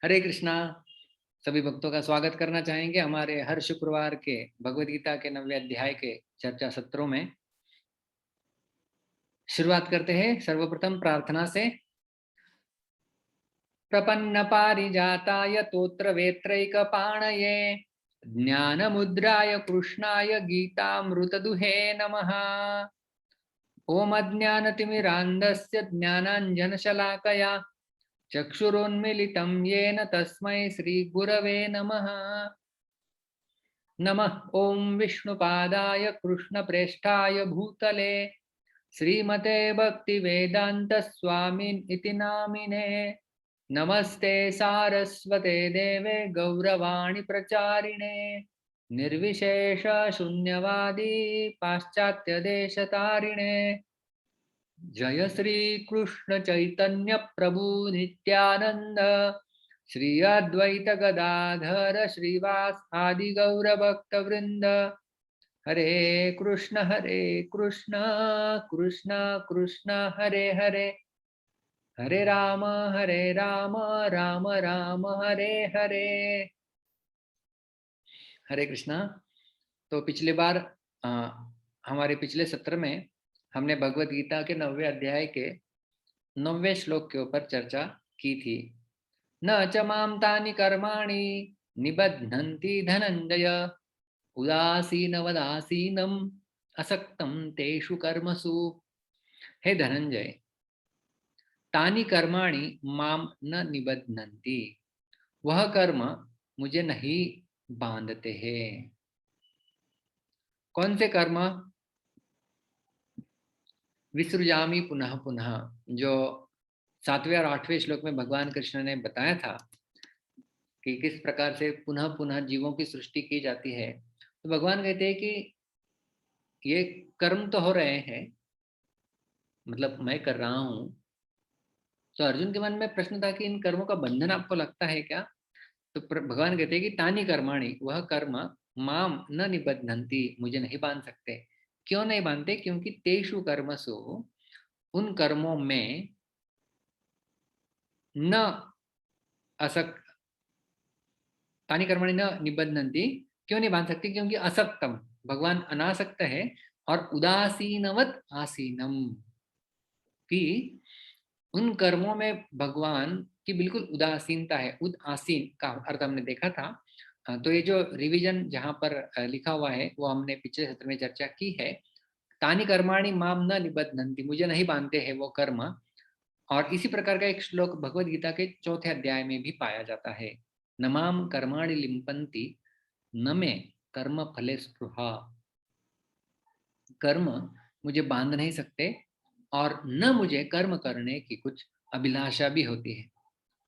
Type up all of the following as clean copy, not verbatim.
हरे कृष्णा। सभी भक्तों का स्वागत करना चाहेंगे हमारे हर शुक्रवार के भगवद गीता के 9वें अध्याय के चर्चा सत्रों में। शुरुआत करते हैं सर्वप्रथम प्रार्थना से। प्रपन्न पारिजाताय तोत्र वेत्रैकपाणये ज्ञानमुद्राय कृष्णाय गीतामृतदुहे नमः। ओम अज्ञानतिमिरान्धस्य ज्ञानाञ्जनशलाकया चक्षुरुन्मीलितं येन तस्मै श्रीगुरवे नमः। नमः ओं विष्णुपादाय कृष्णप्रेष्ठाय भूतले श्रीमते भक्तिवेदांत स्वामिन् इति नामिने। नमस्ते सारस्वते देवे गौरवाणी प्रचारिणे निर्विशेष शून्यवादी पाश्चात्य देशतारिणे। जय श्री कृष्ण चैतन्य प्रभु नित्यानंद श्री अद्वैत गदाधर श्रीवास आदि गौर भक्त वृंद। हरे कृष्ण कृष्ण कृष्ण हरे हरे, हरे राम राम राम हरे हरे। हरे कृष्णा। तो पिछली बार हमारे पिछले सत्र में हमने भगवत गीता के 9वें अध्याय के 9वें श्लोक के ऊपर चर्चा की थी। न च माम तानि कर्माणि निबध्नन्ति धनंजय उदासीनवदासीनम असक्तम तेषु कर्मसु। हे धनंजय, तानि कर्माणि माम न निबध्नन्ति, वह कर्म मुझे नहीं बांधते हैं। कौन से कर्म? विसृजामि पुनः पुनः, जो 7वें और 8वें श्लोक में भगवान कृष्ण ने बताया था कि किस प्रकार से पुनः पुनः जीवों की सृष्टि की जाती है। तो भगवान कहते हैं कि ये कर्म तो हो रहे हैं, मतलब मैं कर रहा हूं। तो अर्जुन के मन में प्रश्न था कि इन कर्मों का बंधन आपको लगता है क्या? तो भगवान कहते हैं कि तानी कर्माणि, वह कर्म माम न निबध्नन्ति, मुझे नहीं बांध सकते। क्यों नहीं बांधते? क्योंकि तेषु कर्मसु, उन कर्मों में, न असक तानी कर्माणि न निबध्नन्ति, क्यों नहीं बांध सकती? क्योंकि असक्तम, भगवान अनासक्त है, और उदासीनवत आसीनम, कि उन कर्मों में भगवान की बिल्कुल उदासीनता है। उदासीन का अर्थ हमने देखा था। तो ये जो रिवीजन जहां पर लिखा हुआ है वो हमने पिछले सत्र में चर्चा की है। तानि कर्माणि माम न निबध्नन्ति, मुझे नहीं बांधते हैं वो कर्म। और इसी प्रकार का एक श्लोक भगवद गीता के 4थे अध्याय में भी पाया जाता है। न माम कर्माणि लिम्पन्ति न मे कर्म फले स्पृहा। कर्म मुझे बांध नहीं सकते, और न मुझे कर्म करने की कुछ अभिलाषा भी होती है।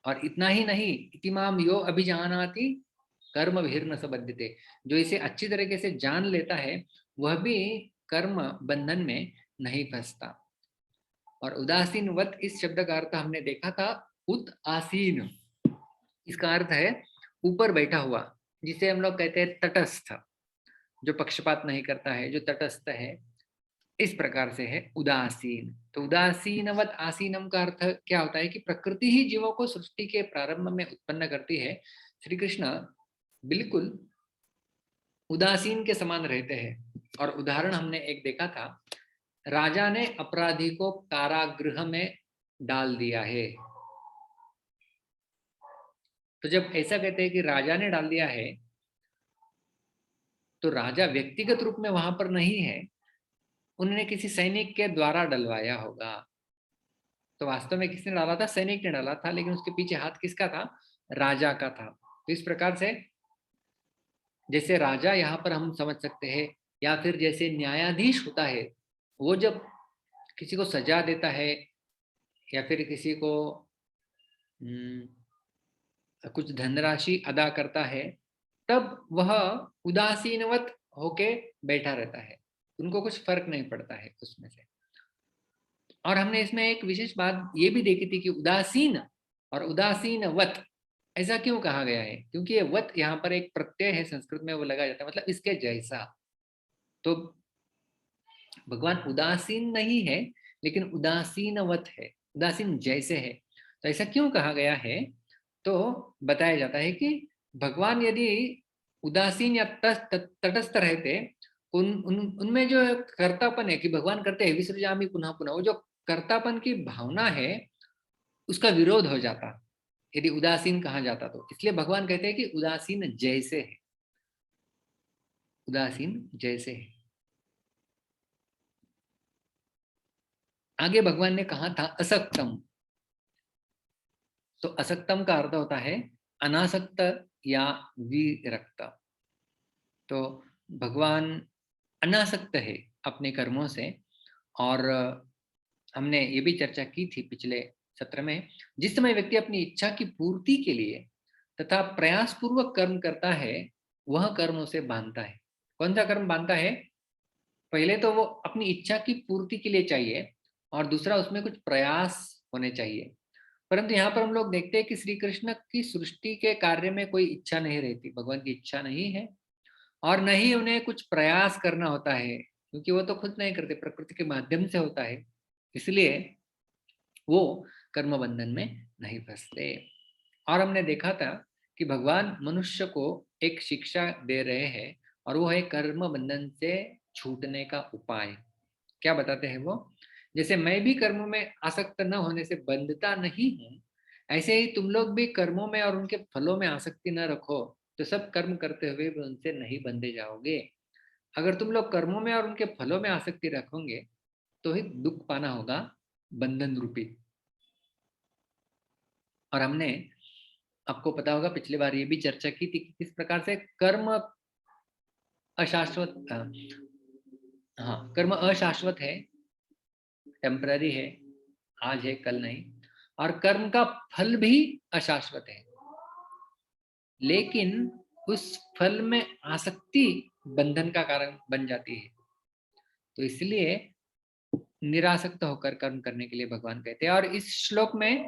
और इतना ही नहीं, इतिमाम यो अभिजानाति कर्म भीर्न सबध्यते, जो इसे अच्छी तरीके से जान लेता है वह भी कर्म बंधन में नहीं फंसता। और उदासीन वत, इस शब्द का अर्थ हमने देखा था उत आसीन। इसका अर्थ है ऊपर बैठा हुआ, जिसे हम लोग कहते हैं तटस्थ, जो पक्षपात नहीं करता है, जो तटस्थ है। इस प्रकार से है उदासीन। तो उदासीनवत आसीनम का अर्थ क्या होता है? कि प्रकृति ही जीवों को सृष्टि के प्रारंभ में उत्पन्न करती है। श्री कृष्ण बिल्कुल उदासीन के समान रहते हैं। और उदाहरण हमने एक देखा था, राजा ने अपराधी को कारागृह में डाल दिया है। तो जब ऐसा कहते हैं कि राजा ने डाल दिया है, तो राजा व्यक्तिगत रूप में वहां पर नहीं है, उन्होंने किसी सैनिक के द्वारा डलवाया होगा। तो वास्तव में किसने डाला था? सैनिक ने डाला था, लेकिन उसके पीछे हाथ किसका था? राजा का था। तो इस प्रकार से जैसे राजा यहाँ पर हम समझ सकते हैं, या फिर जैसे न्यायाधीश होता है, वो जब किसी को सजा देता है या फिर किसी को कुछ धनराशि अदा करता है, तब वह उदासीनवत होके बैठा रहता है, उनको कुछ फर्क नहीं पड़ता है उसमें से। और हमने इसमें एक विशेष बात ये भी देखी थी कि उदासीन और उदासीन वत ऐसा क्यों कहा गया है? क्योंकि ये वत यहाँ पर एक प्रत्यय है, संस्कृत में वो लगाया जाता है, मतलब इसके जैसा। तो भगवान उदासीन नहीं है, लेकिन उदासीनवत है, उदासीन जैसे है। तो ऐसा क्यों कहा गया है? तो बताया जाता है कि भगवान यदि उदासीन या तटस्थ रहते, उनमें जो कर्तापन है कि भगवान करते हैं विसृजामि पुनः पुनः, वो जो कर्तापन की भावना है उसका विरोध हो जाता यदि उदासीन कहा जाता तो। इसलिए भगवान कहते हैं कि उदासीन जैसे है, उदासीन जैसे है। आगे भगवान ने कहा था असक्तम। तो असक्तम का अर्थ होता है अनासक्त या विरक्त। तो भगवान अनासक्त है अपने कर्मों से। और हमने ये भी चर्चा की थी पिछले सत्र में, जिस समय व्यक्ति अपनी इच्छा की पूर्ति के लिए तथा प्रयास पूर्वक कर्म करता है, वह कर्म उसे बांधता है। कौन सा कर्म बांधता है? पहले तो वो अपनी इच्छा की पूर्ति के लिए चाहिए, और दूसरा उसमें कुछ प्रयास होने चाहिए। परंतु यहाँ पर हम लोग देखते हैं कि श्री कृष्ण की सृष्टि के कार्य में कोई इच्छा नहीं रहती, भगवान की इच्छा नहीं है, और न ही उन्हें कुछ प्रयास करना होता है, क्योंकि वो तो खुद नहीं करते, प्रकृति के माध्यम से होता है। इसलिए वो कर्म बंधन में नहीं फंसते। और हमने देखा था कि भगवान मनुष्य को एक शिक्षा दे रहे हैं, और वो है कर्म बंधन से छूटने का उपाय। क्या बताते हैं वो? जैसे मैं भी कर्मों में आसक्त न होने से बंधता नहीं हूं, ऐसे ही तुम लोग भी कर्मों में और उनके फलों में आसक्ति न रखो, तो सब कर्म करते हुए भी उनसे नहीं बंधे जाओगे। अगर तुम लोग कर्मों में और उनके फलों में आसक्ति रखोगे तो ही दुख पाना होगा, बंधन रूपी। और हमने, आपको पता होगा पिछली बार ये भी चर्चा की थी कि किस प्रकार से कर्म अशाश्वत, हाँ, कर्म अशाश्वत है, टेम्पररी है, आज है कल नहीं। और कर्म का फल भी अशाश्वत है, लेकिन उस फल में आसक्ति बंधन का कारण बन जाती है। तो इसलिए निरासक्त होकर कर्म करने के लिए भगवान कहते हैं। और इस श्लोक में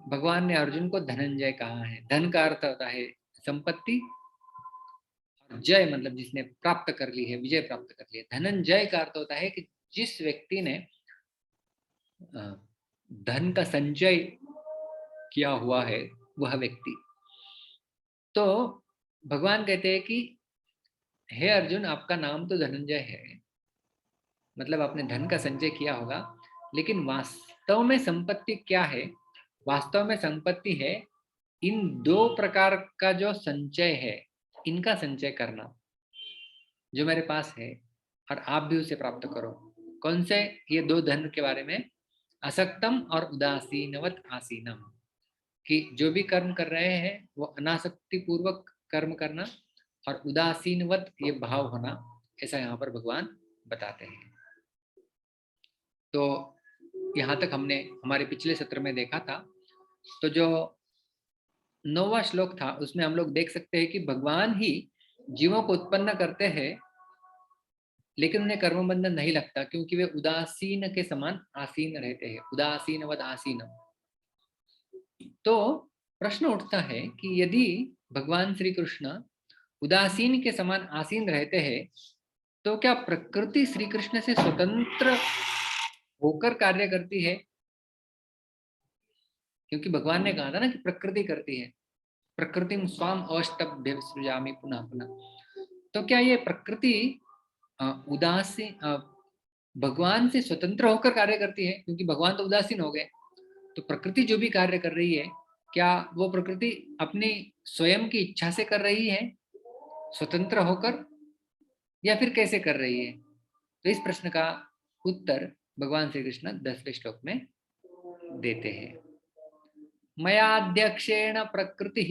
भगवान ने अर्जुन को धनंजय कहा है। धन का अर्थ होता है संपत्ति, और जय मतलब जिसने प्राप्त कर ली है, विजय प्राप्त कर ली है। धनंजय का अर्थ होता है कि जिस व्यक्ति ने धन का संचय किया हुआ है, वह व्यक्ति। तो भगवान कहते हैं कि हे अर्जुन, आपका नाम तो धनंजय है, मतलब आपने धन का संचय किया होगा, लेकिन वास्तव में संपत्ति क्या है? वास्तव में संपत्ति है इन दो प्रकार का जो संचय है, इनका संचय करना, जो मेरे पास है, और आप भी उसे प्राप्त करो। कौन से? ये दो धन के बारे में, असक्तम और उदासीनवत आसीनम, कि जो भी कर्म कर रहे हैं वो अनासक्ति पूर्वक कर्म करना, और उदासीनवत ये भाव होना, ऐसा यहाँ पर भगवान बताते हैं। तो यहाँ तक हमने हमारे पिछले सत्र में देखा था। तो जो 9वां श्लोक था उसमें हम लोग देख सकते हैं कि भगवान ही जीवों को उत्पन्न करते हैं, लेकिन उन्हें कर्म बंधन नहीं लगता, क्योंकि वे उदासीन के समान आसीन रहते हैं, उदासीनवद आसीनम। तो प्रश्न उठता है कि यदि भगवान श्री कृष्ण उदासीन के समान आसीन रहते हैं, तो क्या प्रकृति श्री कृष्ण से स्वतंत्र होकर कार्य करती है? क्योंकि भगवान ने कहा था ना कि प्रकृति करती है, प्रकृतिम स्वाम अष्टभ्य सृजामि पुनः पुनः। तो क्या ये प्रकृति उदासीन भगवान से स्वतंत्र होकर कार्य करती है? क्योंकि भगवान तो उदासीन हो गए, तो प्रकृति जो भी कार्य कर रही है, क्या वो प्रकृति अपनी स्वयं की इच्छा से कर रही है, स्वतंत्र होकर, या फिर कैसे कर रही है? तो इस प्रश्न का उत्तर भगवान श्री कृष्ण 10वें श्लोक में देते हैं। मयाध्यक्षेण प्रकृतिः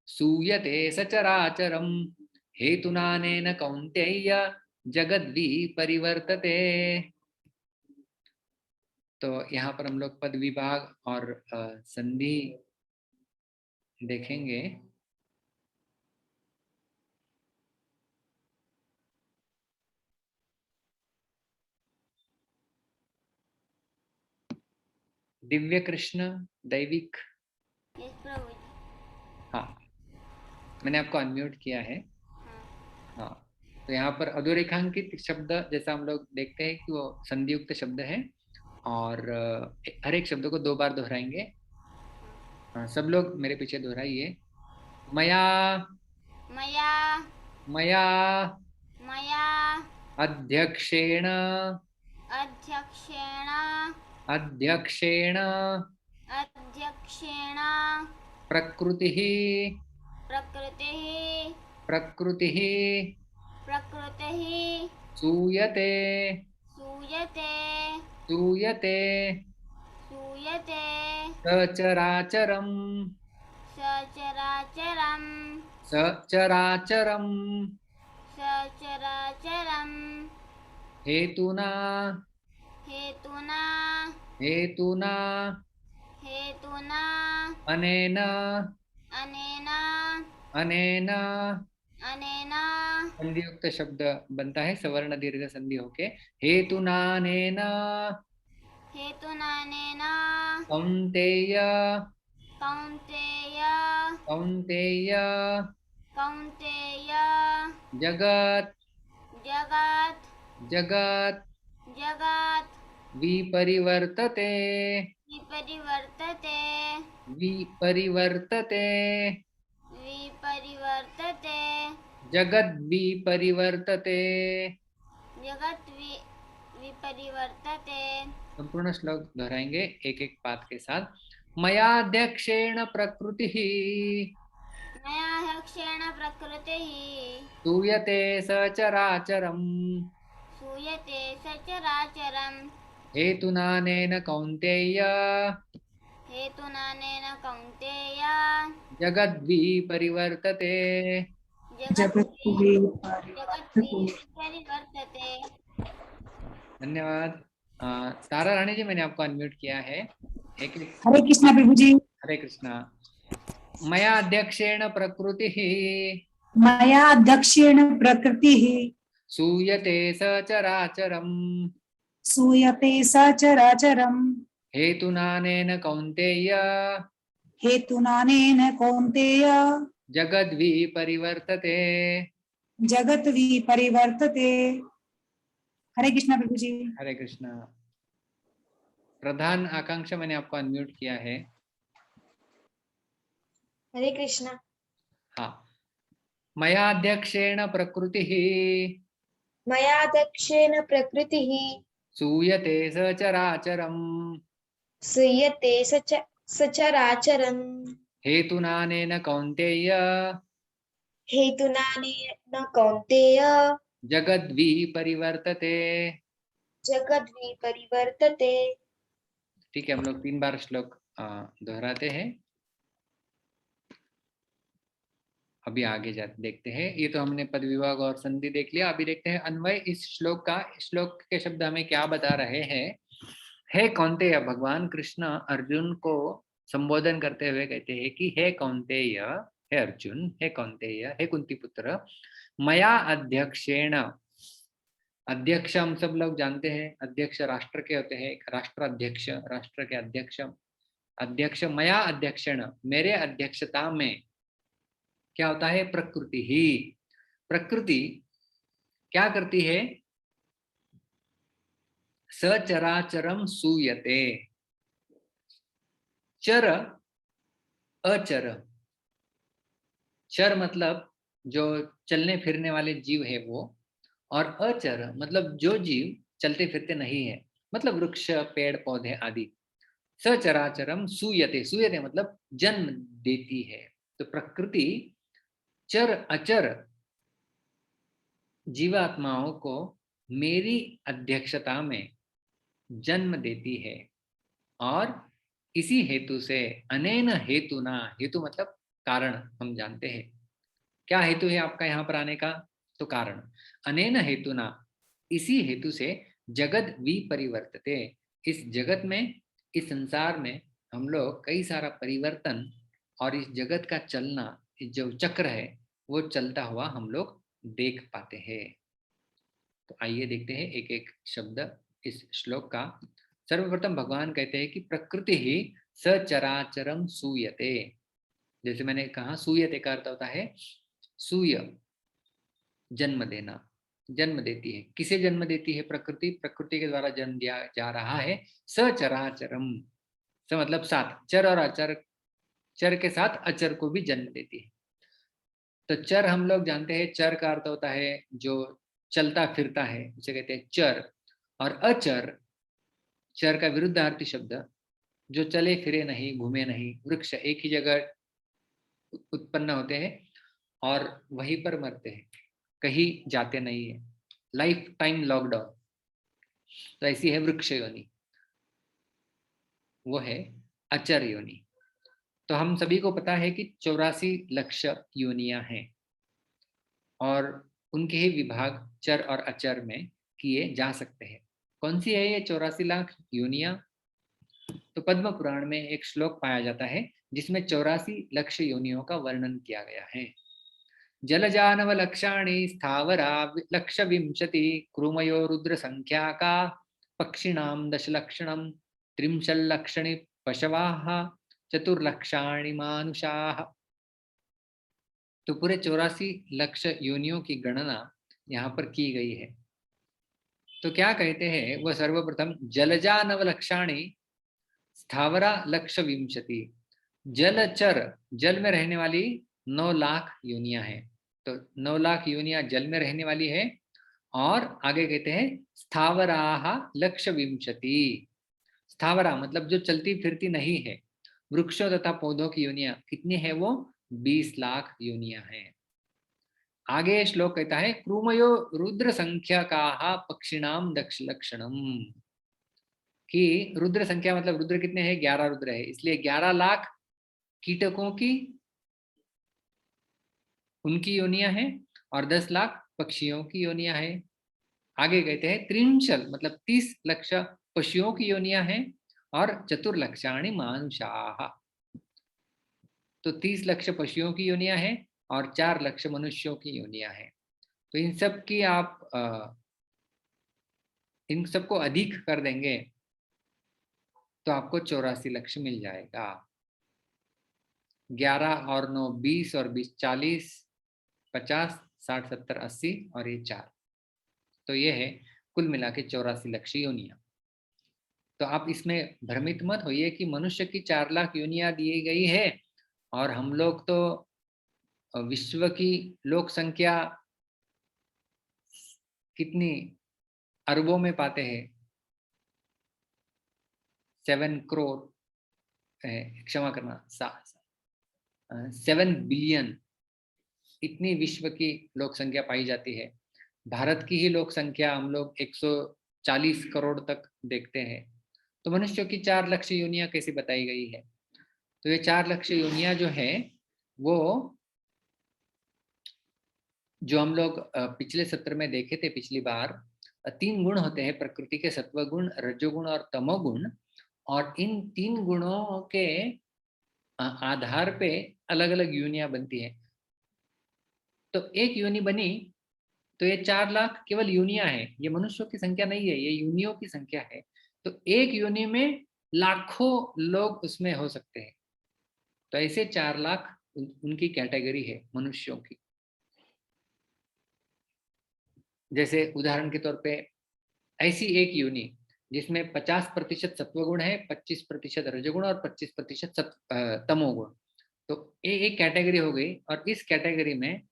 सूयते सचराचरम हेतुनानेन कौन्तेय जगद्वी परिवर्तते। तो यहाँ पर हम लोग पद विभाग और संधि देखेंगे। दिव्य कृष्ण दैविक, हाँ, मैंने आपको अनम्यूट किया है। हाँ, तो यहाँ पर अधोरेखांकित शब्द जैसा हम लोग देखते हैं कि वो संधियुक्त शब्द है, और हर एक शब्द को 2 बार दोहराएंगे। हाँ, सब लोग मेरे पीछे दोहराइए। मया मया मया मया अध्यक्षेण अध्यक्षेण अध्यक्षेण अध्यक्षेण प्रकृतिः प्रकृतिः प्रकृतिः प्रकृतिः सूयते सूयते सूयते सूयते सचराचरम् सचराचरम् सचराचरम् सचराचरम् हेतुना हेतुना हेतुना हेतुना अनेन अनेन अनेन अनेन संधियुक्त शब्द बनता है सवर्ण दीर्घ संधि होके। हेतुनानेन हेतुनानेन कौन्तेय कौन्तेय कौन्तेय कौन्तेय जगत् जगत् जगत् जगत् विपरिवर्तते विपरिवर्तते विपरिवर्तते विपरिवर्तते जगद् विपरिवर्तते। जगत् विपरिवर्तते। संपूर्ण श्लोक दोहराएंगे एक एक पाद के साथ। मयाध्यक्षेण प्रकृतिः मया ह्यक्षेण प्रकृतिः सूयते सचराचरम् सूयते सचराचरम् हेतुनानेन कौन्तेय हेतुनानेन कौन्तेय जगद्विपरिवर्तते। जगत् विपरिवर्तते। धन्यवाद। तारा रानी जी, मैंने आपको अनम्यूट किया है। एक हरे कृष्णा प्रभु जी। हरे कृष्णा। मया अध्यक्षेण प्रकृतिः मया अध्यक्षेण प्रकृतिः सूयते सचराचरम् सूयते सचराचरम् हेतुनानेन कौन्तेय हेतुनानेन कौन्तेय जगद्विपरिवर्तते। जगत् विपरिवर्तते। हरे कृष्णा प्रभु जी। हरे कृष्णा। प्रधान आकांक्षा, मैंने आपको अनम्यूट किया है। हरे कृष्णा। हाँ। मया अध्यक्षेण प्रकृतिः मया दक्षेण प्रकृतिः सूयते सचराचरम् सूयते सचराचरम् हेतुनानेन कौन्तेय हेतुनानेन कौन्तेय जगद्विपरिवर्तते। जगद्विपरिवर्तते। ठीक है, हम लोग 3 बार श्लोक दोहराते हैं। अभी आगे जाते देखते हैं। ये तो हमने पद विभाग और संधि देख लिया। अभी देखते हैं अन्वय इस श्लोक का। श्लोक के शब्द हमें क्या बता रहे हैं। हे कौन्तेय, भगवान कृष्ण अर्जुन को संबोधन करते हुए कहते हैं कि हे कौन्तेय, हे अर्जुन, हे कौन्तेय, हे कुंती पुत्र, मया अध्यक्षेण। अध्यक्ष हम सब लोग जानते हैं, अध्यक्ष राष्ट्र के होते हैं। राष्ट्र अध्यक्ष, राष्ट्र के अध्यक्ष। अध्यक्ष मया अध्यक्षेण, मेरे अध्यक्षता में क्या होता है। प्रकृति ही, प्रकृति क्या करती है। सचराचरम सूयते। चर अचर, चर मतलब जो चलने फिरने वाले जीव है वो, और अचर मतलब जो जीव चलते फिरते नहीं है, मतलब वृक्ष पेड़ पौधे आदि। सचराचरम सूयते, सूयते मतलब जन्म देती है। तो प्रकृति चर अचर जीवात्माओं को मेरी अध्यक्षता में जन्म देती है। और इसी हेतु से अनेन हेतुना, हेतु मतलब कारण, हम जानते हैं क्या हेतु है आपका यहाँ पर आने का, तो कारण। अनेन हेतुना, इसी हेतु से जगत विपरिवर्तते, इस जगत में, इस संसार में हम लोग कई सारा परिवर्तन और इस जगत का चलना, इस जो चक्र है वो चलता हुआ हम लोग देख पाते हैं। तो आइए देखते हैं एक एक शब्द इस श्लोक का। सर्वप्रथम भगवान कहते हैं कि प्रकृति ही सचराचरम सूयते। जैसे मैंने कहा, सूयते का अर्थ होता है सूय, जन्म देना, जन्म देती है। किसे जन्म देती है प्रकृति, प्रकृति के द्वारा जन्म दिया जा रहा है। सचराचरम, स मतलब साथ, चर और अचर चर के साथ अचर को भी जन्म देती है। तो चर हम लोग जानते हैं, चर का अर्थ होता है जो चलता फिरता है, उसे कहते हैं चर। और अचर, चर का विरुद्धार्थी शब्द, जो चले फिरे नहीं, घूमे नहीं। वृक्ष एक ही जगह उत्पन्न होते हैं और वहीं पर मरते हैं, कहीं जाते नहीं है, लाइफ टाइम लॉकडाउन। तो ऐसी है वृक्ष योनि, वो है अचर योनि। तो हम सभी को पता है कि 84 लक्ष योनियां हैं और उनके ही विभाग चर और अचर में किए जा सकते हैं। कौन सी है ये 84 लाख योनियां? तो पद्म पुराण में एक श्लोक पाया जाता है जिसमें 84 लक्ष योनियों का वर्णन किया गया है। जलजानव लक्षाणि स्थावरा लक्ष विंशति कृमयो रुद्र संख्या का पक्षिणाम दशलक्षणम त्रिंशल्लक्षणि पशवाः चतुर्लक्षाणि मानुषाः। तो पूरे 84 लक्ष योनियों की गणना यहाँ पर की गई है। तो क्या कहते हैं वह? सर्वप्रथम जलजा नवलक्षाणि स्थावरा लक्ष विंशति। जलचर, जल में रहने वाली 9 लाख योनियां हैं। तो 9 लाख योनियां जल में रहने वाली है। और आगे कहते हैं स्थावराः लक्ष विंशति। स्थावरा मतलब जो चलती फिरती नहीं है। वृक्षों तथा पौधों की योनियां कितनी है? वो 20 लाख योनियां हैं। आगे श्लोक कहता है कृमयो रुद्र संख्या का पक्षिणाम दक्ष लक्षणम, कि रुद्र संख्या मतलब रुद्र कितने हैं? 11 रुद्र है, इसलिए 11 लाख कीटकों की उनकी योनियां हैं और 10 लाख पक्षियों की योनियां हैं। आगे कहते हैं त्रिंशल मतलब 30 लक्ष पशुओं की योनियां हैं और चतुर्लक्षाणि मानुषाः। तो 30 लक्ष पशुओं की योनियां हैं और 4 लक्ष मनुष्यों की योनियां हैं। तो इन सब की आप इन सबको अधिक कर देंगे तो आपको 84 लक्ष मिल जाएगा। 11 और 9 20 और 20 40 50 60 70 80 और ये 4, तो ये है कुल मिला के 84 लक्ष योनियां। तो आप इसमें भ्रमित मत होइए कि मनुष्य की 4 लाख योनियां दी गई है और हम लोग तो विश्व की लोक संख्या कितनी अरबों में पाते हैं, 7 करोड़, क्षमा करना 7 बिलियन, इतनी विश्व की लोक संख्या पाई जाती है। भारत की ही लोक संख्या हम लोग 140 करोड़ तक देखते हैं। तो मनुष्यों की 4 लक्ष योनियां कैसे बताई गई है? तो ये 4 लक्ष योनियां जो है वो जो हम लोग पिछले सत्र में देखे थे, पिछली बार 3 गुण होते हैं प्रकृति के, सत्व गुण, रजोगुण और तमोगुण। और इन 3 गुणों के आधार पे अलग अलग योनियां बनती है। तो एक योनि बनी तो ये 4 लाख केवल योनियां हैं, ये मनुष्यों की संख्या नहीं है, ये योनियों की संख्या है। तो एक योनि में लाखों लोग उसमें हो सकते हैं। तो ऐसे 4 लाख उनकी कैटेगरी है मनुष्यों की। जैसे उदाहरण के तौर पे ऐसी एक योनि जिसमें 50% सत्वगुण है, 25% रजोगुण और 25% तमोगुण, तो ये एक कैटेगरी हो गई। और इस कैटेगरी में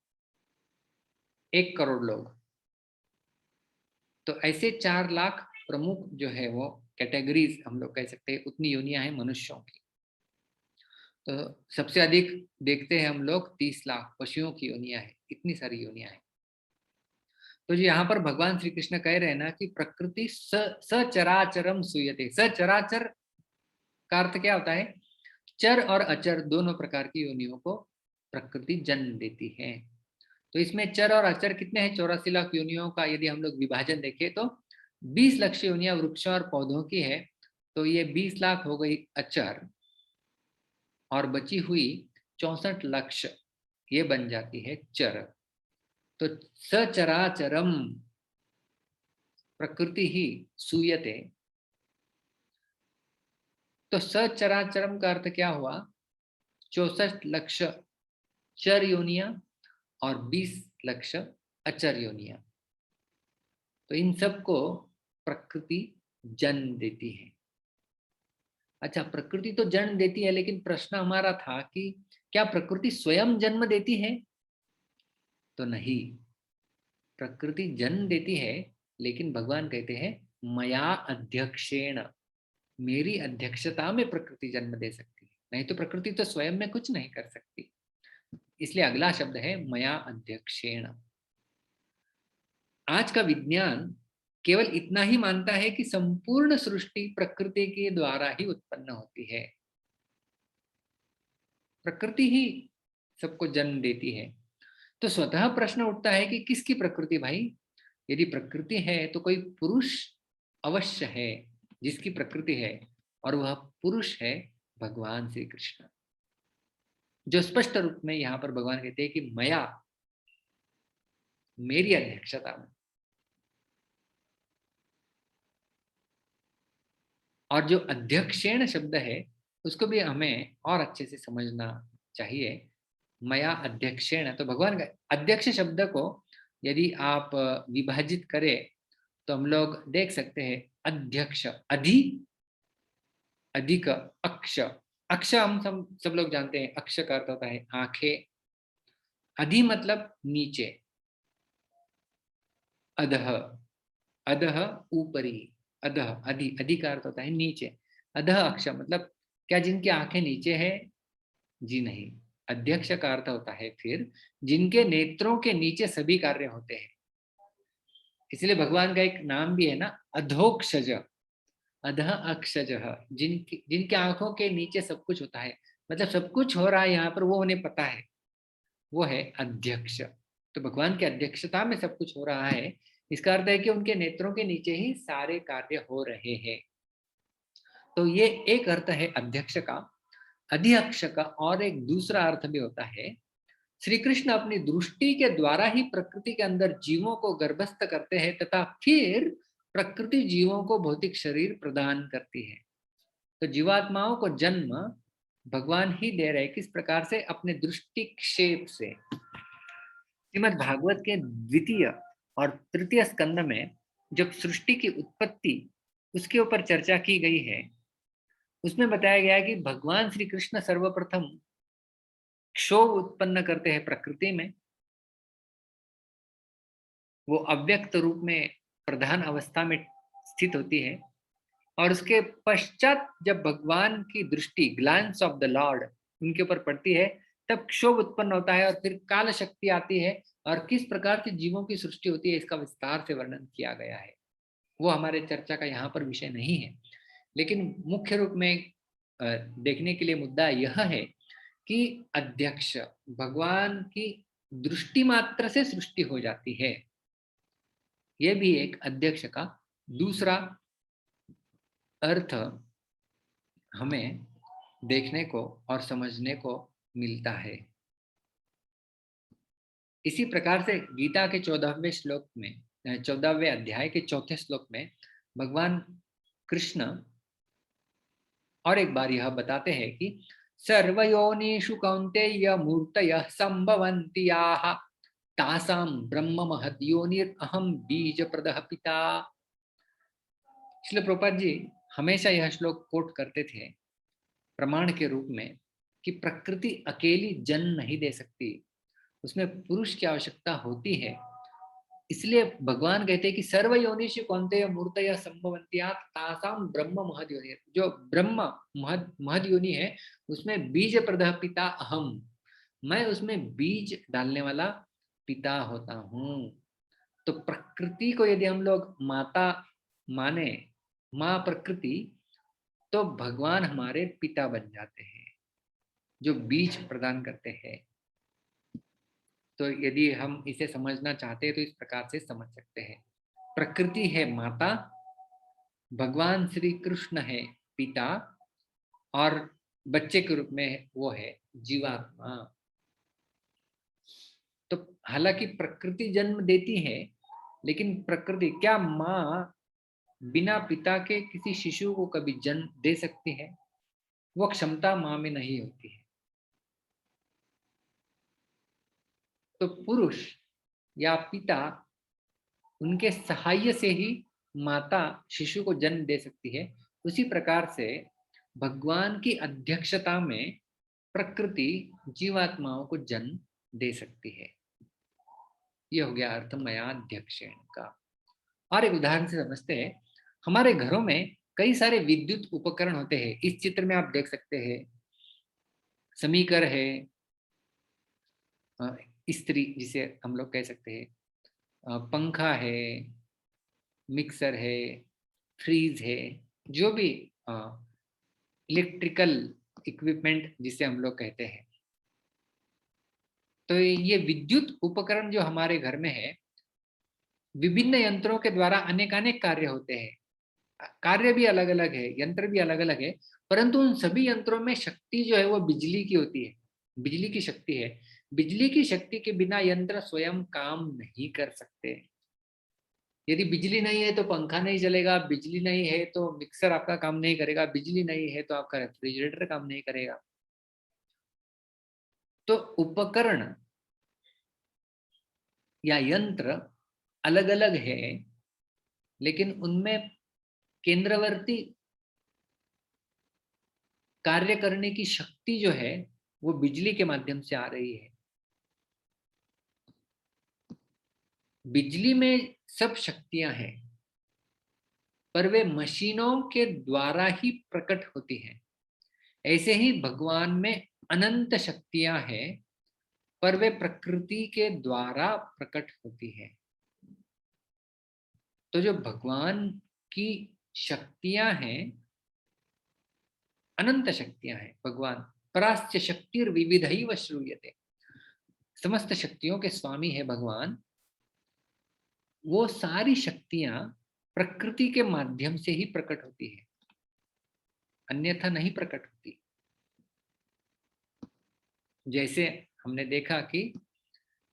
1 करोड़ लोग। तो ऐसे 4 लाख प्रमुख जो है वो कैटेगरीज हम लोग कह सकते हैं, उतनी योनियां हैं मनुष्यों की। तो सबसे अधिक देखते हैं हम लोग 30 लाख पशुओं की योनियां हैं, इतनी सारी योनियां हैं। तो जी यहाँ पर भगवान श्री कृष्ण कह रहे हैं ना कि प्रकृति सचराचरम सूयते। सचराचर का अर्थ क्या होता है? चर और अचर दोनों प्रकार की योनियों को प्रकृति जन्म देती है। तो इसमें चर और अचर कितने हैं? 84 लाख योनियों का यदि हम लोग विभाजन देखें तो 20 लाख योनियां वृक्षों और पौधों की है। तो ये 20 लाख हो गई अचर और बची हुई 64 लाख ये बन जाती है चर। तो सचराचरम प्रकृति ही सूयते। तो सचराचरम का अर्थ क्या हुआ? 64 लाख चर योनियां और 20 लाख अचर योनियां। तो इन सब को प्रकृति जन्म देती है। अच्छा, प्रकृति तो जन्म देती है, लेकिन प्रश्न हमारा था कि क्या प्रकृति स्वयं जन्म देती है? तो नहीं, प्रकृति जन्म देती है, लेकिन भगवान कहते हैं मया अध्यक्षेण, मेरी अध्यक्षता में प्रकृति जन्म दे सकती है, नहीं तो प्रकृति तो स्वयं में कुछ नहीं कर सकती। इसलिए अगला शब्द है मया अध्यक्षेण। आज का विज्ञान केवल इतना ही मानता है कि संपूर्ण सृष्टि प्रकृति के द्वारा ही उत्पन्न होती है, प्रकृति ही सबको जन्म देती है। तो स्वतः प्रश्न उठता है कि किसकी प्रकृति भाई? यदि प्रकृति है तो कोई पुरुष अवश्य है जिसकी प्रकृति है, और वह पुरुष है भगवान श्री कृष्ण, जो स्पष्ट रूप में यहाँ पर भगवान कहते हैं कि मया, मेरी अध्यक्षता में। और जो अध्यक्षेण शब्द है उसको भी हमें और अच्छे से समझना चाहिए। मया अध्यक्षेण, तो भगवान का अध्यक्ष शब्द को यदि आप विभाजित करें तो हम लोग देख सकते हैं अध्यक्ष, अधि, अधिक, अक्ष। अक्ष हम सब लोग जानते हैं, अक्ष का अर्थ होता है आंखें। अधि मतलब नीचे, अधः, अधः ऊपरी, अधः, अधि, अधि का अर्थ होता है नीचे। अधः अक्ष मतलब क्या जिनकी आंखें नीचे है? जी नहीं। अध्यक्ष का अर्थ होता है फिर जिनके नेत्रों के नीचे सभी कार्य होते हैं। इसलिए भगवान का एक नाम भी है ना, अधोक्षज, अधः अक्षज, जिनकी आंखों के नीचे सब कुछ होता है, मतलब सब कुछ हो रहा है यहाँ पर, वो उन्हें पता है, वो है अध्यक्ष। तो भगवान की अध्यक्षता में सब कुछ हो रहा है, इसका अर्थ है कि उनके नेत्रों के नीचे ही सारे कार्य हो रहे हैं। तो ये एक अर्थ है अध्यक्ष का। अध्यक्ष का और एक दूसरा अर्थ भी होता है, श्री कृष्ण अपनी दृष्टि के द्वारा ही प्रकृति के अंदर जीवों को गर्भस्थ करते हैं तथा फिर प्रकृति जीवों को भौतिक शरीर प्रदान करती है। तो जीवात्माओं को जन्म भगवान ही दे रहे, किस प्रकार से? अपने दृष्टि क्षेप से। श्रीमद् भागवत के द्वितीय और तृतीय स्कंद में जब सृष्टि की उत्पत्ति उसके ऊपर चर्चा की गई है, उसमें बताया गया है कि भगवान श्री कृष्ण सर्वप्रथम क्षोभ उत्पन्न करते हैं प्रकृति में, वो अव्यक्त रूप में प्रधान अवस्था में स्थित होती है, और उसके पश्चात जब भगवान की दृष्टि, ग्लैंस ऑफ द लॉर्ड, उनके ऊपर पड़ती है, तब क्षोभ उत्पन्न होता है और फिर काल शक्ति आती है, और किस प्रकार की जीवों की सृष्टि होती है इसका विस्तार से वर्णन किया गया है। वो हमारे चर्चा का यहाँ पर विषय नहीं है, लेकिन मुख्य रूप में देखने के लिए मुद्दा यह है कि अध्यक्ष, भगवान की दृष्टि मात्र से सृष्टि हो जाती है। यह भी एक अध्यक्ष का दूसरा अर्थ हमें देखने को और समझने को मिलता है। इसी प्रकार से गीता के 14वें श्लोक में, 14वें अध्याय के 4थे श्लोक में भगवान कृष्ण और एक बार यह बताते हैं कि सर्वयोनिषु कौन्तेय मूर्तयः सम्भवन्ति याः तासां ब्रह्म महद्योनिरहं बीजप्रदः पिता। श्रील प्रभुपाद जी हमेशा यह श्लोक कोट करते थे प्रमाण के रूप में कि प्रकृति अकेली जन्म नहीं दे सकती, उसमें पुरुष की आवश्यकता होती है। इसलिए भगवान कहते हैं कि सर्वयोनिषु कौन्तेय मूर्तयः सम्भवन्त्या तासां ब्रह्म महद्योनि, जो ब्रह्म महद्योनि है उसमें बीज प्रदः पिता अहम, मैं उसमें बीज डालने वाला पिता होता हूँ। तो प्रकृति को यदि हम लोग माता माने, माँ प्रकृति, तो भगवान हमारे पिता बन जाते हैं जो बीज प्रदान करते हैं। तो यदि हम इसे समझना चाहते हैं तो इस प्रकार से समझ सकते हैं, प्रकृति है माता, भगवान श्री कृष्ण है पिता, और बच्चे के रूप में वो है जीवात्मा। तो हालांकि प्रकृति जन्म देती है, लेकिन प्रकृति, क्या माँ बिना पिता के किसी शिशु को कभी जन्म दे सकती है? वो क्षमता माँ में नहीं होती है। तो पुरुष या पिता, उनके सहाय से ही माता शिशु को जन्म दे सकती है। उसी प्रकार से भगवान की अध्यक्षता में प्रकृति जीवात्माओं को जन्म दे सकती है। यह हो गया अर्थ मया अध्यक्षेण का। और एक उदाहरण से समझते हैं। हमारे घरों में कई सारे विद्युत उपकरण होते हैं। इस चित्र में आप देख सकते हैं, समीकर है, इस्त्री जिसे हम लोग कह सकते हैं, पंखा है, मिक्सर है, फ्रीज है, जो भी इलेक्ट्रिकल इक्विपमेंट जिसे हम लोग कहते हैं। तो ये विद्युत उपकरण जो हमारे घर में है, विभिन्न यंत्रों के द्वारा अनेकानेक कार्य होते हैं। कार्य भी अलग अलग है, यंत्र भी अलग अलग है, परंतु उन सभी यंत्रों में शक्ति जो है वो बिजली की होती है, बिजली की शक्ति है। बिजली की शक्ति के बिना यंत्र स्वयं काम नहीं कर सकते। यदि बिजली नहीं है तो पंखा नहीं चलेगा, बिजली नहीं है तो मिक्सर आपका काम नहीं करेगा, बिजली नहीं है तो आपका रेफ्रिजरेटर काम नहीं करेगा। तो उपकरण या यंत्र अलग अलग है, लेकिन उनमें केंद्रवर्ती कार्य करने की शक्ति जो है वो बिजली के माध्यम से आ रही है। बिजली में सब शक्तियां हैं, पर वे मशीनों के द्वारा ही प्रकट होती हैं। ऐसे ही भगवान में अनंत शक्तियां हैं, पर वे प्रकृति के द्वारा प्रकट होती है। तो जो भगवान की शक्तियां हैं, अनंत शक्तियां हैं। भगवान परास्य शक्तिर विविधैव श्रूयते, समस्त शक्तियों के स्वामी है भगवान। वो सारी शक्तियां प्रकृति के माध्यम से ही प्रकट होती है, अन्यथा नहीं प्रकट होती। जैसे हमने देखा कि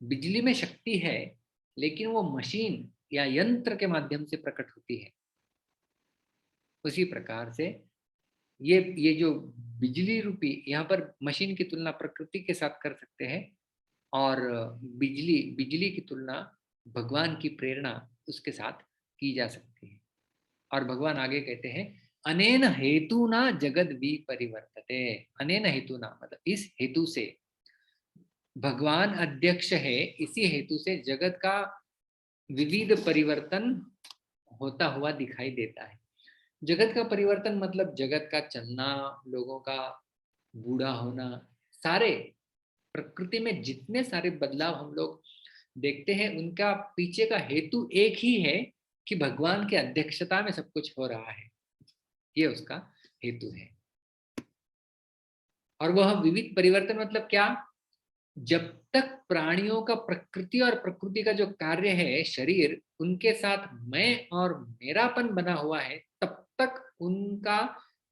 बिजली में शक्ति है, लेकिन वो मशीन या यंत्र के माध्यम से प्रकट होती है। उसी प्रकार से ये जो बिजली रूपी, यहाँ पर मशीन की तुलना प्रकृति के साथ कर सकते हैं, और बिजली की तुलना भगवान की प्रेरणा उसके साथ की जा सकती है। और भगवान आगे कहते हैं, अनेन हेतुना जगद विपरिवर्तते। अनेन हेतुना मतलब इस हेतु से, भगवान अध्यक्ष है, इसी हेतु से जगत का विविध परिवर्तन होता हुआ दिखाई देता है। जगत का परिवर्तन मतलब जगत का चलना, लोगों का बूढ़ा होना, सारे प्रकृति में जितने सारे बदलाव हम लोग देखते हैं, उनका पीछे का हेतु एक ही है कि भगवान की अध्यक्षता में सब कुछ हो रहा है। ये उसका हेतु है। और वह विविध परिवर्तन मतलब क्या? जब तक प्राणियों का प्रकृति और प्रकृति का जो कार्य है शरीर, उनके साथ मैं और मेरापन बना हुआ है, तब तक उनका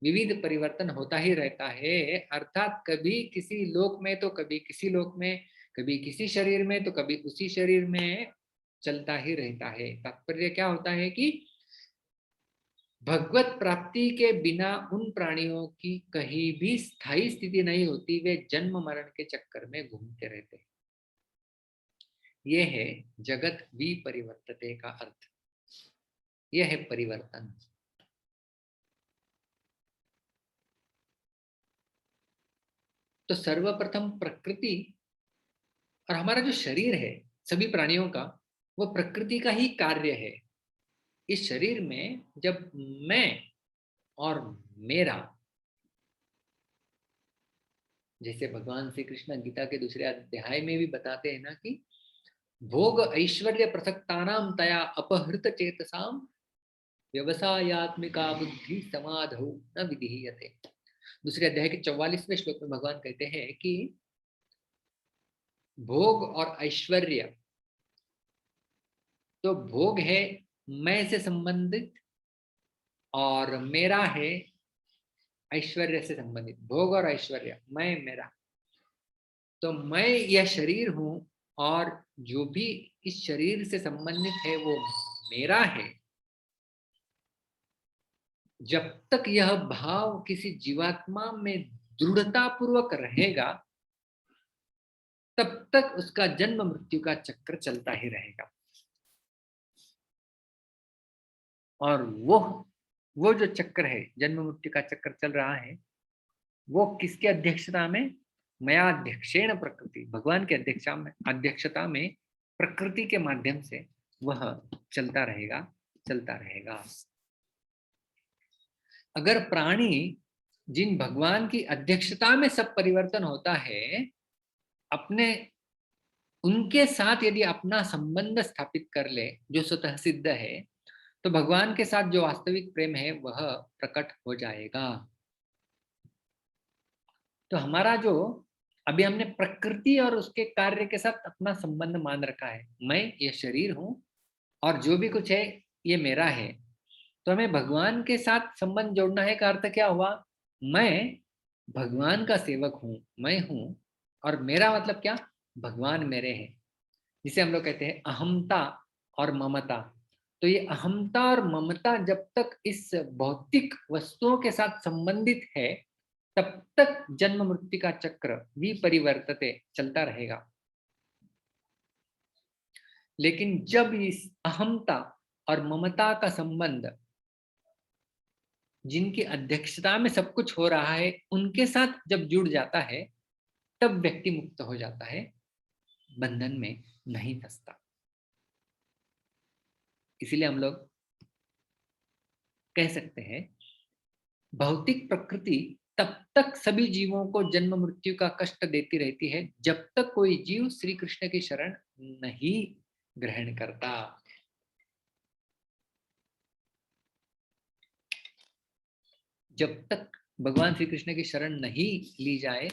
विविध परिवर्तन होता ही रहता है। अर्थात कभी किसी लोक में तो कभी किसी लोक में, कभी किसी शरीर में तो कभी उसी शरीर में चलता ही रहता है। तात्पर्य क्या होता है कि भगवत प्राप्ति के बिना उन प्राणियों की कहीं भी स्थायी स्थिति नहीं होती, वे जन्म मरण के चक्कर में घूमते रहते हैं। यह है जगत विपरिवर्तते का अर्थ। यह है परिवर्तन। तो सर्वप्रथम प्रकृति और हमारा जो शरीर है सभी प्राणियों का, वो प्रकृति का ही कार्य है। इस शरीर में जब मैं और मेरा, जैसे भगवान श्री कृष्ण गीता के दूसरे अध्याय में भी बताते हैं ना कि भोग ऐश्वर्य प्रसक्तानाम तया अपहृत चेतसाम व्यवसायात्मिका बुद्धि समाधौ न विधीयते। दूसरे अध्याय के 44वें श्लोक में भगवान कहते हैं कि भोग और ऐश्वर्य, तो भोग है मैं से संबंधित और मेरा है ऐश्वर्य से संबंधित। भोग और ऐश्वर्य, मैं मेरा, तो मैं यह शरीर हूं और जो भी इस शरीर से संबंधित है वो मेरा है। जब तक यह भाव किसी जीवात्मा में दृढ़ता पूर्वक रहेगा, तब तक उसका जन्म मृत्यु का चक्र चलता ही रहेगा। और वो वो जो चक्र है, जन्म मृत्यु का चक्र चल रहा है, वो किसके अध्यक्षता में? मया अध्यक्षेण प्रकृति, भगवान के अध्यक्षता में प्रकृति के माध्यम से वह चलता रहेगा, चलता रहेगा। अगर प्राणी, जिन भगवान की अध्यक्षता में सब परिवर्तन होता है, अपने उनके साथ यदि अपना संबंध स्थापित कर ले, जो स्वतः सिद्ध है, तो भगवान के साथ जो वास्तविक प्रेम है वह प्रकट हो जाएगा। तो हमारा जो अभी हमने प्रकृति और उसके कार्य के साथ अपना संबंध मान रखा है, मैं ये शरीर हूं और जो भी कुछ है ये मेरा है, तो हमें भगवान के साथ संबंध जोड़ना है। का अर्थ क्या हुआ? मैं भगवान का सेवक हूं, मैं हूं, और मेरा मतलब क्या? भगवान मेरे हैं, जिसे हम लोग कहते हैं अहमता और ममता। तो ये अहमता और ममता जब तक इस भौतिक वस्तुओं के साथ संबंधित है, तब तक जन्म मृत्यु का चक्र विपरिवर्तते चलता रहेगा। लेकिन जब इस अहमता और ममता का संबंध, जिनकी अध्यक्षता में सब कुछ हो रहा है, उनके साथ जब जुड़ जाता है, तब व्यक्ति मुक्त हो जाता है, बंधन में नहीं फंसता। इसीलिए हम लोग कह सकते हैं, भौतिक प्रकृति तब तक सभी जीवों को जन्म मृत्यु का कष्ट देती रहती है, जब तक कोई जीव श्री कृष्ण की शरण नहीं ग्रहण करता। जब तक भगवान श्री कृष्ण की शरण नहीं ली जाए,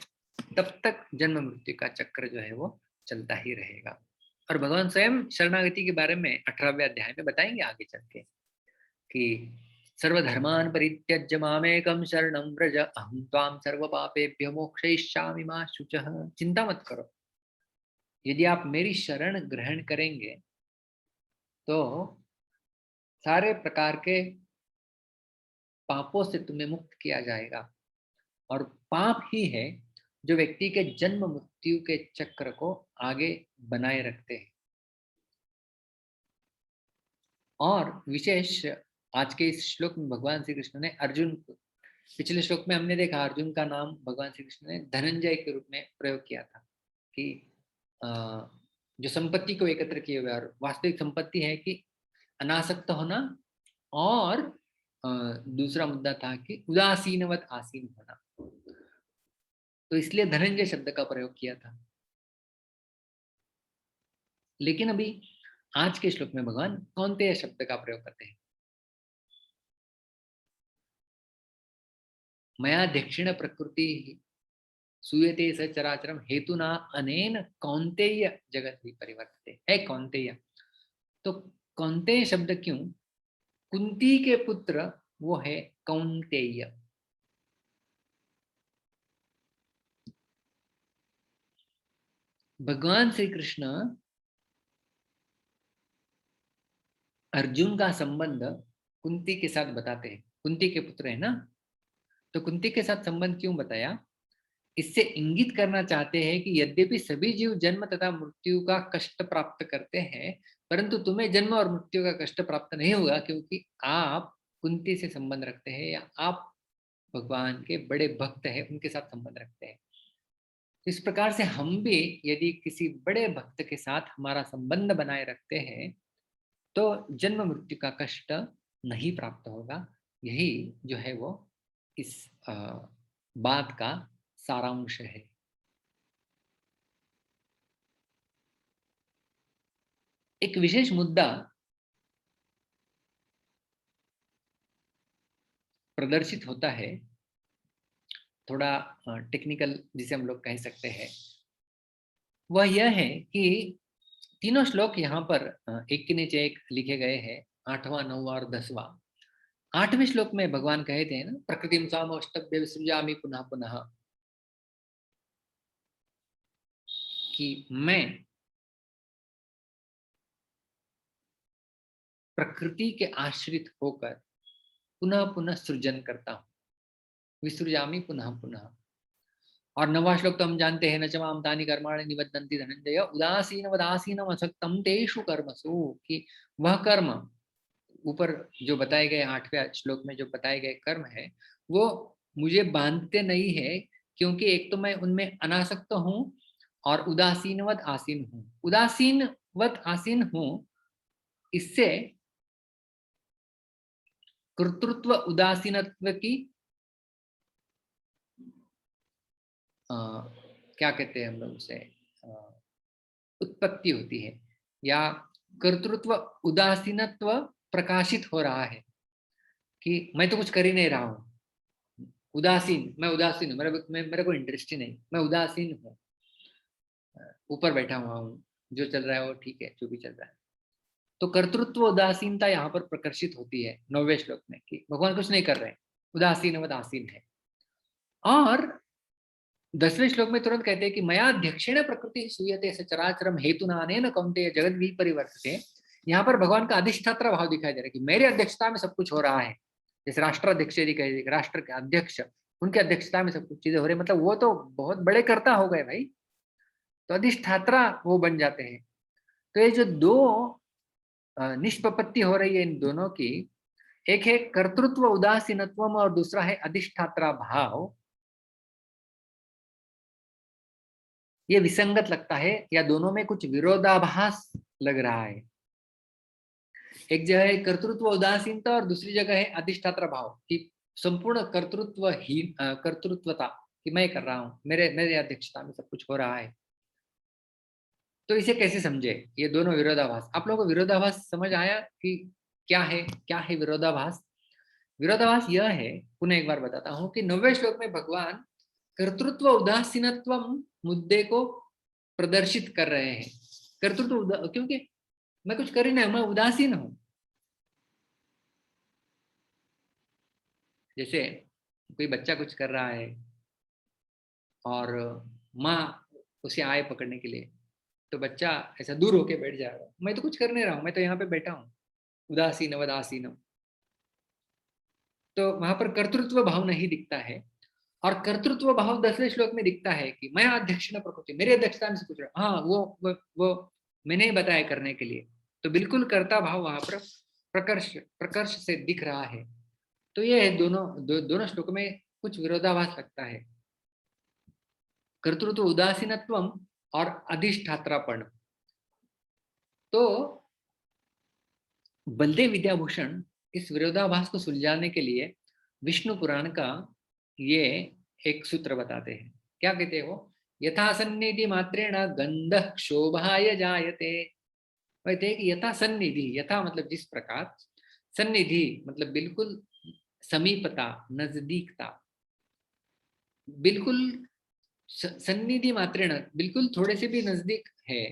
तब तक जन्म मृत्यु का चक्र जो है वो चलता ही रहेगा। और भगवान स्वयं शरणागति के बारे में 18वें अध्याय में बताएंगे आगे चल के कि सर्वधर्मान् परित्यज्य मामेकं शरणं व्रज अहं त्वां सर्वपापेभ्यो मोक्षयिष्यामि मा शुचः। चिंता मत करो, यदि आप मेरी शरण ग्रहण करेंगे तो सारे प्रकार के पापों से तुम्हें मुक्त किया जाएगा। और पाप ही है जो व्यक्ति के जन्म मृत्यु के चक्र को आगे बनाए रखते हैं। और विशेष आज के इस श्लोक में भगवान श्री कृष्ण ने अर्जुन, पिछले श्लोक में हमने देखा अर्जुन का नाम भगवान श्री कृष्ण ने धनंजय के रूप में प्रयोग किया था कि जो संपत्ति को एकत्र किए हुए, और वास्तविक संपत्ति है कि अनासक्त होना, और दूसरा मुद्दा था कि उदासीनवत आसीन होना। तो इसलिए धनंजय शब्द का प्रयोग किया था। लेकिन अभी आज के श्लोक में भगवान कौन्तेय शब्द का प्रयोग करते हैं। मया दक्षिण प्रकृति सूयते सचराचरम हेतुना अनेन कौन्तेय जगत भी परिवर्तते है। कौन्तेय, तो कौन्तेय शब्द क्यों? कुंती के पुत्र वो है कौन्तेय। भगवान श्री कृष्ण अर्जुन का संबंध कुंती के साथ बताते हैं। कुंती के पुत्र है ना, तो कुंती के साथ संबंध क्यों बताया? इससे इंगित करना चाहते हैं कि यद्यपि सभी जीव जन्म तथा मृत्यु का कष्ट प्राप्त करते हैं, परंतु तुम्हें जन्म और मृत्यु का कष्ट प्राप्त नहीं होगा, क्योंकि आप कुंती से संबंध रखते हैं, या आप भगवान के बड़े भक्त हैं, उनके साथ संबंध रखते हैं। इस प्रकार से हम भी यदि किसी बड़े भक्त के साथ हमारा संबंध बनाए रखते हैं, तो जन्म मृत्यु का कष्ट नहीं प्राप्त होगा। यही जो है वो इस बात का सारांश है। एक विशेष मुद्दा प्रदर्शित होता है, थोड़ा टेक्निकल जिसे हम लोग कह सकते हैं, वह यह है कि तीनों श्लोक यहाँ पर एक के नीचे एक लिखे गए हैं, 8वां 9वां और 10वां। 8वें श्लोक में भगवान कहते हैं ना, प्रकृतिं स्वामौष्टभ्य विसृजामि पुनः पुनः, कि मैं प्रकृति के आश्रित होकर पुनः पुनः सृजन करता हूं, विसृजामि पुनः पुनः। और 9वां श्लोक तो हम जानते हैं, न च मां तानि कर्माणि निबध्नन्ति धनंजय उदासीनवदासीनम् असक्तं तेषु कर्मसु, कि वह कर्म ऊपर जो बताए गए 8वें श्लोक में जो बताए गए कर्म है वो मुझे बांधते नहीं है, क्योंकि एक तो मैं उनमें अनासक्त हूँ और उदासीनवत आसीन हूँ। उदासीनवत आसीन हूँ, इससे कर्तृत्व उदासीनत्व की क्या कहते हैं हम लोग उसे, उत्पत्ति होती है, या कर्तृत्व उदासीनत्व प्रकाशित हो रहा है कि मैं तो कुछ कर ही नहीं रहा हूँ। मैं उदासीन हूँ, मेरे को इंटरेस्ट ही नहीं, मैं उदासीन हूँ, ऊपर बैठा हुआ हूँ, जो चल रहा है वो ठीक है, जो भी चल रहा है। तो कर्तृत्व उदासीनता यहाँ पर प्रकर्षित होती है 9वें श्लोक में कि भगवान कुछ नहीं कर रहे हैं, उदासीन उदासीन है। और 10वें श्लोक में तुरंत कहते हैं कि मया अध्यक्षेण प्रकृति सूयते सचराचरम हेतुनानेन कौन्तेय जगत भी परिवर्तते। यहाँ पर भगवान का अधिष्ठात्र भाव दिखाई दे रहा है कि मेरी अध्यक्षता में सब कुछ हो रहा है। जैसे राष्ट्राध्यक्ष यदि कहे, राष्ट्र के अध्यक्ष, उनकी अध्यक्षता में सब कुछ चीजें हो रही है, मतलब वो तो बहुत बड़े कर्ता हो गए भाई, तो अधिष्ठात्रा वो बन जाते हैं। तो ये जो दो निष्पत्ति हो रही है इन दोनों की, एक है कर्तृत्व उदासीनत्व और दूसरा है अधिष्ठात्रा भाव, ये विसंगत लगता है या दोनों में कुछ विरोधाभास लग रहा है। एक जगह है कर्तृत्व उदासीनता और दूसरी जगह है अधिष्ठात्रा भाव कि संपूर्ण कर्तृत्वता कि मैं कर रहा हूँ, मेरे अध्यक्षता में सब कुछ हो रहा है। तो इसे कैसे समझे, ये दोनों विरोधाभास? आप लोगों को विरोधाभास समझ आया कि क्या है विरोधाभास? विरोधाभास यह है, पुनः एक बार बताता हूँ कि 9वें श्लोक में भगवान कर्तृत्व उदासीनत्व मुद्दे को प्रदर्शित कर रहे हैं। कर्तृत्व, क्योंकि मैं कुछ कर ही नहीं, मैं उदासीन हूं। जैसे कोई बच्चा कुछ कर रहा है और माँ उसे आए पकड़ने के लिए, तो बच्चा ऐसा दूर होके बैठ जाएगा, मैं तो कुछ कर नहीं रहा हूँ, मैं तो यहाँ पे बैठा हूँ, उदासीन उदासीनम। तो वहां पर कर्तृत्व भाव नहीं दिखता है, और कर्तृत्व भाव 10वें श्लोक में दिखता है कि मैं अध्यक्षण प्रकृति, मेरी अध्यक्षता में से कुछ रहा, हाँ वो मैंने बताया करने के लिए, तो बिल्कुल कर्ता भाव वहां पर प्रकर्ष से दिख रहा है। तो ये दोनों श्लोक में कुछ विरोधाभास लगता है, कर्तृत्व उदासीनत्व और अधिष्ठात्रापण। तो बलदेव विद्याभूषण इस विरोधाभास को सुलझाने के लिए विष्णु पुराण का ये एक सूत्र बताते हैं। क्या कहते हो? यथा सन्निधि मात्रेण गंध क्षोभाय जायते। कहते हैं कि यथा सन्निधि, यथा मतलब जिस प्रकार, सन्निधि मतलब बिल्कुल समीपता, नजदीकता, बिल्कुल सन्निधि मात्रेण बिल्कुल थोड़े से भी नजदीक है।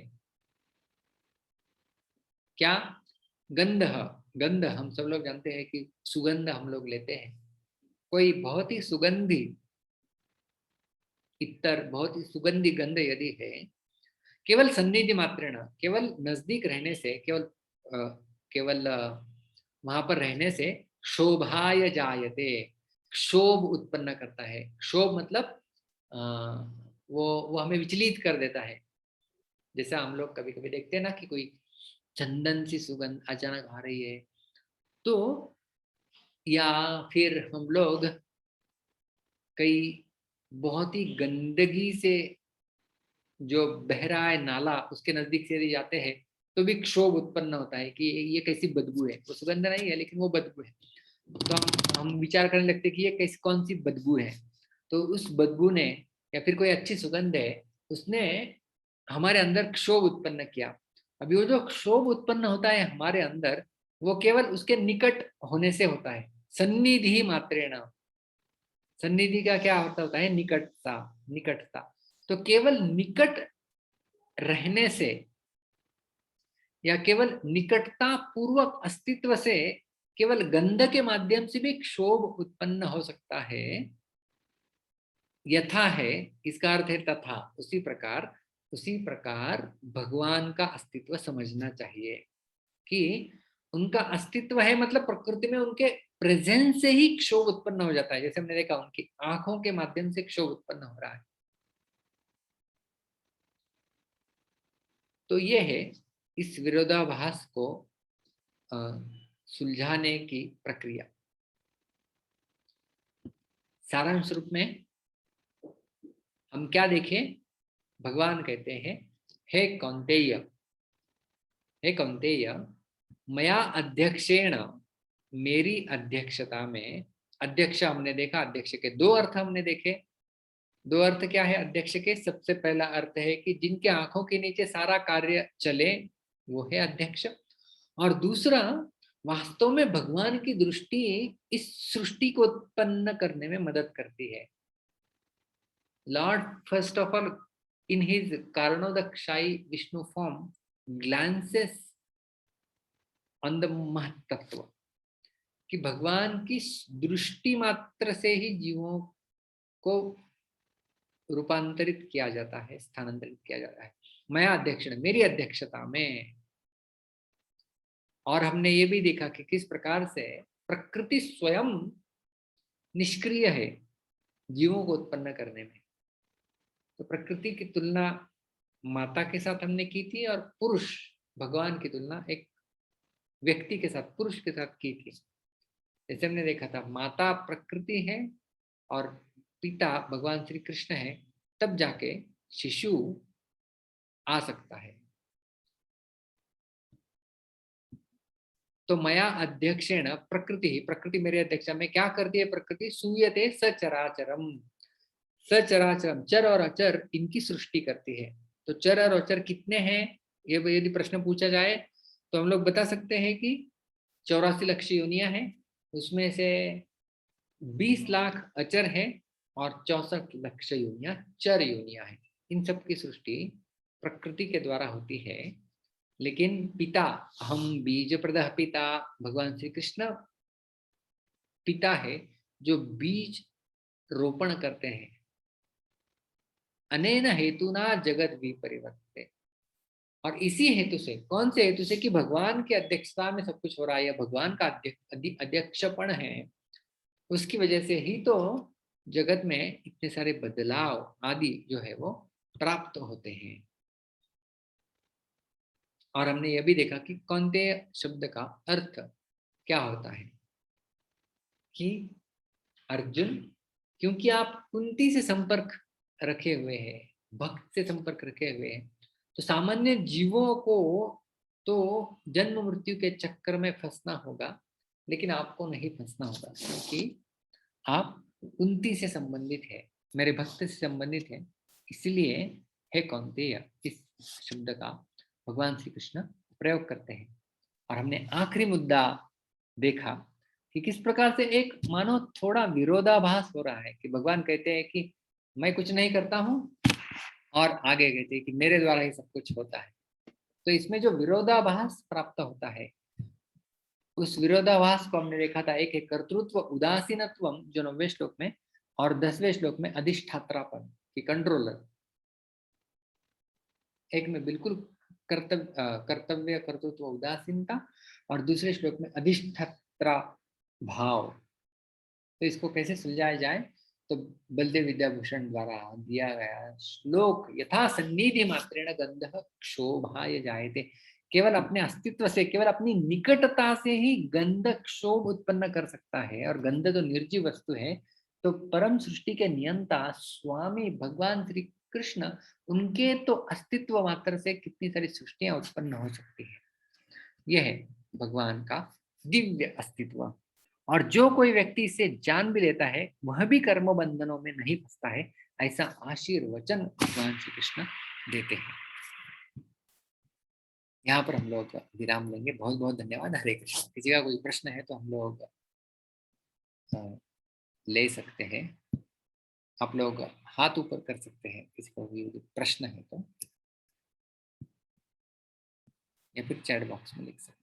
क्या? गंध, गंध हम सब लोग जानते हैं कि सुगंध हम लोग लेते हैं, कोई बहुत ही सुगंधी इत्तर, बहुत ही सुगंधी गंध यदि है, केवल सन्निधि मात्रेण, केवल नजदीक रहने से, केवल वहां पर रहने से शोभाय जायते, क्षोभ उत्पन्न करता है। क्षोभ मतलब वो हमें विचलित कर देता है। जैसा हम लोग कभी कभी देखते हैं ना कि कोई चंदन सी सुगंध अचानक आ रही है, तो या फिर हम लोग कई बहुत ही गंदगी से जो बह रहा है नाला, उसके नजदीक से यदि जाते हैं तो भी क्षोभ उत्पन्न होता है कि ये कैसी बदबू है। वो सुगंध नहीं है लेकिन वो बदबू है, तो हम विचार करने लगते हैं कि ये कैसी कौन सी बदबू है। तो उस बदबू ने, या फिर कोई अच्छी सुगंध है, उसने हमारे अंदर क्षोभ उत्पन्न किया। अभी वो जो क्षोभ उत्पन्न होता है हमारे अंदर, वो केवल उसके निकट होने से होता है। सन्निधि मात्रेण, सन्निधि का क्या अर्थ होता है? निकटता, निकटता। तो केवल निकट रहने से या केवल निकटता पूर्वक अस्तित्व से, केवल गंध के माध्यम से भी क्षोभ उत्पन्न हो सकता है। यथा है, इसका अर्थ है तथा, उसी प्रकार भगवान का अस्तित्व समझना चाहिए कि उनका अस्तित्व है, मतलब प्रकृति में उनके प्रेजेंस से ही क्षोभ उत्पन्न हो जाता है। जैसे हमने देखा उनकी आंखों के माध्यम से क्षोभ उत्पन्न हो रहा है। तो ये है इस विरोधाभास को सुलझाने की प्रक्रिया। सारांश रूप में हम क्या देखें? भगवान कहते हैं, हे कौन्तेय, हे कौन्तेय, मया अध्यक्षेण, मेरी अध्यक्षता में, अध्यक्ष हमने देखा, अध्यक्ष के दो अर्थ हमने देखे। दो अर्थ क्या है अध्यक्ष के? सबसे पहला अर्थ है कि जिनके आंखों के नीचे सारा कार्य चले, वो है अध्यक्ष। और दूसरा, वास्तव में भगवान की दृष्टि इस सृष्टि को उत्पन्न करने में मदद करती है। Lord first of all in his Karnodakshayi Vishnu form glances on the महत्त्व, कि भगवान की दृष्टि मात्र से ही जीवों को रूपांतरित किया जाता है, स्थानांतरित किया जाता है। मैं अध्यक्ष, मेरी अध्यक्षता में। और हमने ये भी देखा कि किस प्रकार से प्रकृति स्वयं निष्क्रिय है जीवों को उत्पन्न करने में। तो प्रकृति की तुलना माता के साथ हमने की थी, और पुरुष, भगवान की तुलना एक व्यक्ति के साथ, पुरुष के साथ की थी। जैसे हमने देखा था, माता प्रकृति है और पिता भगवान श्री कृष्ण है, तब जाके शिशु आ सकता है। तो मया अध्यक्षेण प्रकृति, प्रकृति मेरे अध्यक्षा में क्या करती है? प्रकृति सूयते सचराचरम, सचराचरम, चर और अचर, इनकी सृष्टि करती है। तो चर और अचर कितने हैं, ये यदि प्रश्न पूछा जाए तो हम लोग बता सकते हैं कि 84 लाख योनियां हैं, उसमें से 20 लाख अचर है और 64 लाख योनियां चर योनियां हैं। इन सब की सृष्टि प्रकृति के द्वारा होती है। लेकिन पिता, हम बीज प्रदः पिता, भगवान श्री कृष्ण पिता है जो बीज रोपण करते हैं। अनेन हेतुना जगत विपरिवर्तते, और इसी हेतु से, कौन से हेतु से? कि भगवान की अध्यक्षता में सब कुछ हो रहा है, भगवान का अध्यक्षपण है, उसकी वजह से ही तो जगत में इतने सारे बदलाव आदि जो है वो प्राप्त होते हैं। और हमने यह भी देखा कि कौन्तेय शब्द का अर्थ क्या होता है, कि अर्जुन, क्योंकि आप कुंती से संपर्क रखे हुए हैं, भक्त से संपर्क रखे हुए हैं, तो सामान्य जीवों को तो जन्म मृत्यु के चक्कर में फंसना होगा, लेकिन आपको नहीं फंसना होगा, क्योंकि आप कुंती से संबंधित है, मेरे भक्त से संबंधित है। इसलिए हे कौन्तेय, इस शब्द का भगवान श्री कृष्ण प्रयोग करते हैं। और हमने आखिरी मुद्दा देखा कि किस प्रकार से एक मानो थोड़ा विरोधाभास हो रहा है, कि भगवान कहते हैं कि मैं कुछ नहीं करता हूं, और आगे कहते हैं कि मेरे द्वारा ही सब कुछ होता है। तो इसमें जो विरोधाभास प्राप्त होता है, उस विरोधाभास को हमने देखा था। एक है कर्तृत्व उदासीनत्व, जो 9वें श्लोक में, और 10वें श्लोक में अधिष्ठात्रापन, की कंट्रोलर। एक में बिल्कुल कर्तव्य कर्तृत्व उदासीनता, और दूसरे श्लोक में अधिष्ठात्रा भाव। तो इसको कैसे सुलझाया जाए? तो बलदेव विद्याभूषण द्वारा दिया गया श्लोक, यथा सन्निधि मात्रेण गंधः क्षोभाय जायते, केवल अपने अस्तित्व से, केवल अपनी निकटता से ही गंध क्षोभ उत्पन्न कर सकता है, और गंध तो निर्जीव वस्तु है। तो परम सृष्टि के नियंता स्वामी भगवान श्री कृष्ण, उनके तो अस्तित्व मात्र से कितनी सारी सृष्टियां उत्पन्न हो सकती है। यह है भगवान का दिव्य अस्तित्व। और जो कोई व्यक्ति इसे जान भी लेता है, वह भी कर्म बंधनों में नहीं फंसता है, ऐसा आशीर्वचन भगवान श्री कृष्ण देते हैं। यहाँ पर हम लोग विराम लेंगे। बहुत बहुत धन्यवाद। हरे कृष्ण। किसी का कोई प्रश्न है तो हम लोग ले सकते हैं। आप लोग हाथ ऊपर कर सकते हैं, किसी को भी प्रश्न है तो, या फिर चैट बॉक्स में लिख सकते हैं।